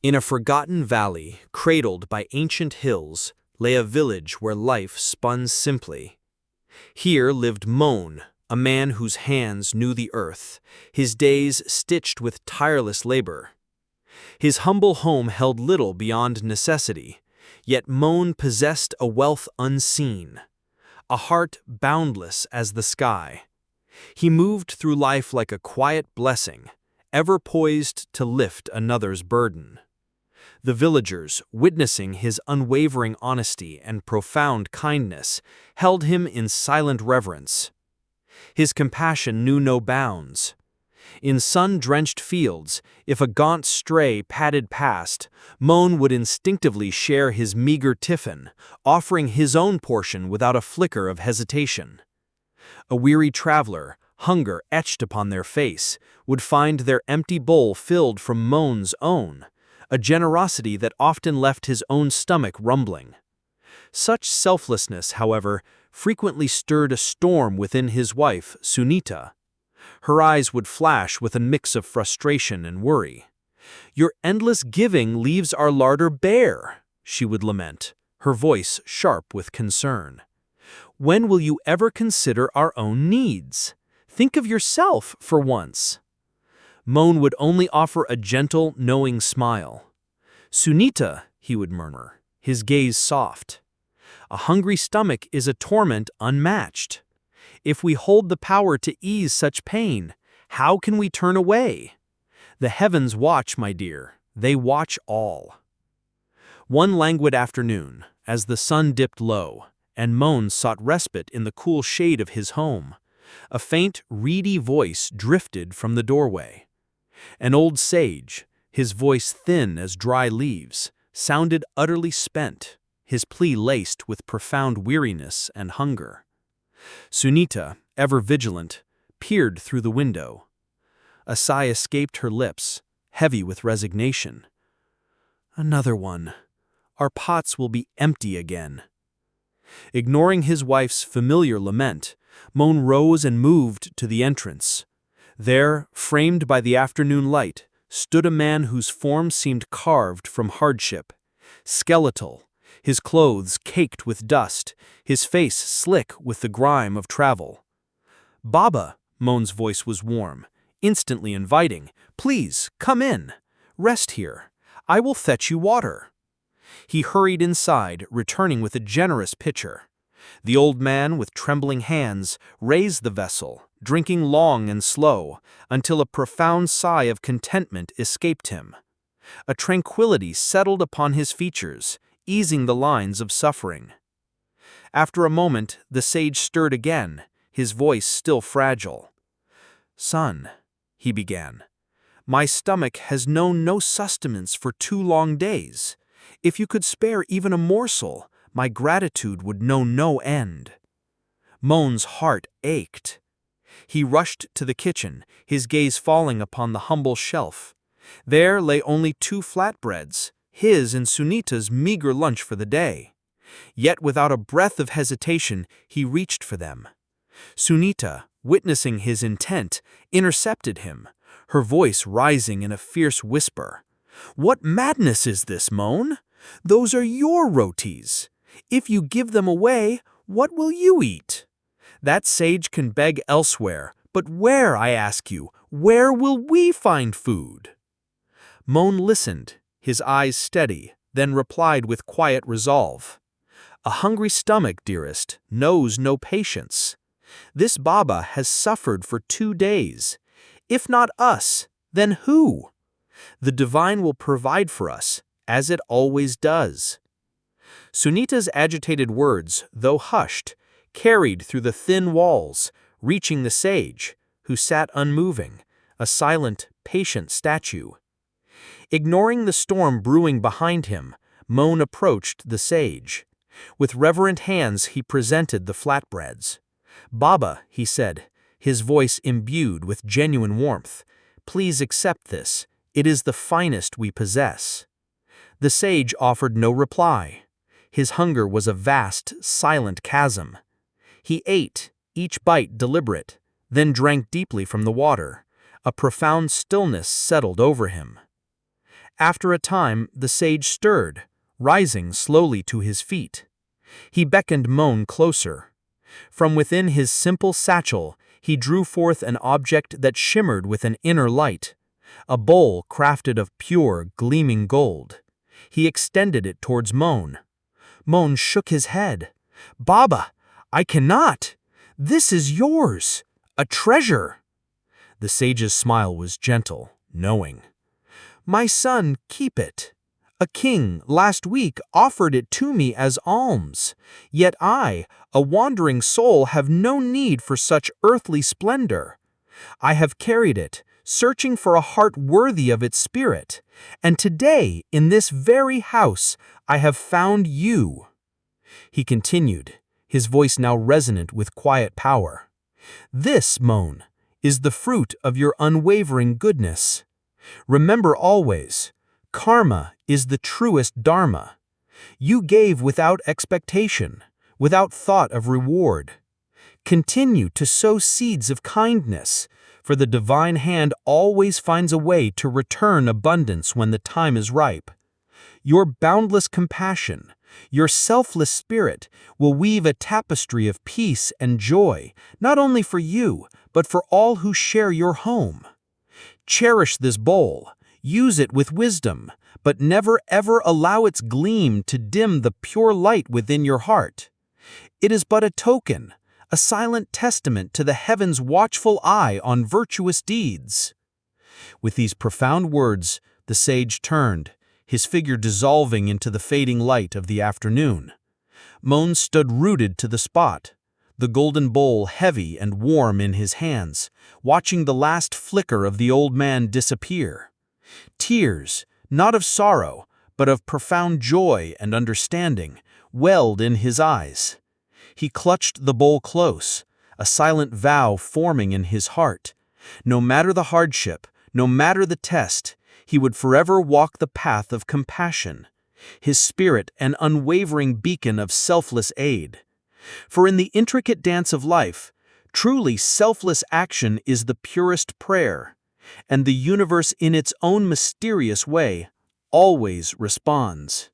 In a forgotten valley, cradled by ancient hills, lay a village where life spun simply. Here lived Moan, a man whose hands knew the earth, his days stitched with tireless labor. His humble home held little beyond necessity, yet Moan possessed a wealth unseen, a heart boundless as the sky. He moved through life like a quiet blessing, ever poised to lift another's burden. The villagers, witnessing his unwavering honesty and profound kindness, held him in silent reverence. His compassion knew no bounds. In sun-drenched fields, if a gaunt stray padded past, Moan would instinctively share his meager tiffin, offering his own portion without a flicker of hesitation. A weary traveler, hunger etched upon their face, would find their empty bowl filled from Moan's own, a generosity that often left his own stomach rumbling. Such selflessness, however, frequently stirred a storm within his wife, Sunita. Her eyes would flash with a mix of frustration and worry. "Your endless giving leaves our larder bare," she would lament, her voice sharp with concern. "When will you ever consider our own needs? Think of yourself for once." Moan would only offer a gentle, knowing smile. "Sunita," he would murmur, his gaze soft. "A hungry stomach is a torment unmatched. If we hold the power to ease such pain, how can we turn away? The heavens watch, my dear, they watch all." One languid afternoon, as the sun dipped low, and Moan sought respite in the cool shade of his home, a faint, reedy voice drifted from the doorway. An old sage, his voice thin as dry leaves, sounded utterly spent, his plea laced with profound weariness and hunger. Sunita, ever vigilant, peered through the window. A sigh escaped her lips, heavy with resignation. "Another one. Our pots will be empty again." Ignoring his wife's familiar lament, Moan rose and moved to the entrance. There, framed by the afternoon light, stood a man whose form seemed carved from hardship. Skeletal, his clothes caked with dust, his face slick with the grime of travel. "Baba," Moan's voice was warm, instantly inviting. "Please, come in. Rest here. I will fetch you water." He hurried inside, returning with a generous pitcher. The old man, with trembling hands, raised the vessel, drinking long and slow, until a profound sigh of contentment escaped him. A tranquility settled upon his features, easing the lines of suffering. After a moment, the sage stirred again, his voice still fragile. "Son," he began, "my stomach has known no sustenance for 2 long days. If you could spare even a morsel, my gratitude would know no end." Moan's heart ached. He rushed to the kitchen, his gaze falling upon the humble shelf. There lay only 2 flatbreads, his and Sunita's meager lunch for the day. Yet without a breath of hesitation, he reached for them. Sunita, witnessing his intent, intercepted him, her voice rising in a fierce whisper. "What madness is this, Moan? Those are your rotis. If you give them away, what will you eat? That sage can beg elsewhere, but where, I ask you, where will we find food?" Moan listened, his eyes steady, then replied with quiet resolve. "A hungry stomach, dearest, knows no patience. This Baba has suffered for 2 days. If not us, then who? The divine will provide for us, as it always does." Sunita's agitated words, though hushed, carried through the thin walls, reaching the sage, who sat unmoving, a silent, patient statue. Ignoring the storm brewing behind him, Moan approached the sage. With reverent hands he presented the flatbreads. "Baba," he said, his voice imbued with genuine warmth, "please accept this. It is the finest we possess." The sage offered no reply. His hunger was a vast, silent chasm. He ate, each bite deliberate, then drank deeply from the water. A profound stillness settled over him. After a time, the sage stirred, rising slowly to his feet. He beckoned Moan closer. From within his simple satchel, he drew forth an object that shimmered with an inner light, a bowl crafted of pure, gleaming gold. He extended it towards Moan. Moan shook his head. "Baba, I cannot. This is yours, a treasure." The sage's smile was gentle, knowing. "My son, keep it. A king last week offered it to me as alms, yet I, a wandering soul, have no need for such earthly splendor. I have carried it, searching for a heart worthy of its spirit, and today, in this very house, I have found you." He continued, his voice now resonant with quiet power. "This, Moan, is the fruit of your unwavering goodness. Remember always, karma is the truest dharma. You gave without expectation, without thought of reward. Continue to sow seeds of kindness, for the divine hand always finds a way to return abundance when the time is ripe. Your boundless compassion, your selfless spirit will weave a tapestry of peace and joy, not only for you, but for all who share your home. Cherish this bowl, use it with wisdom, but never ever allow its gleam to dim the pure light within your heart. It is but a token, a silent testament to the heaven's watchful eye on virtuous deeds." With these profound words, the sage turned, his figure dissolving into the fading light of the afternoon. Moan stood rooted to the spot, the golden bowl heavy and warm in his hands, watching the last flicker of the old man disappear. Tears, not of sorrow, but of profound joy and understanding, welled in his eyes. He clutched the bowl close, a silent vow forming in his heart. No matter the hardship, no matter the test, he would forever walk the path of compassion, his spirit an unwavering beacon of selfless aid. For in the intricate dance of life, truly selfless action is the purest prayer, and the universe in its own mysterious way always responds.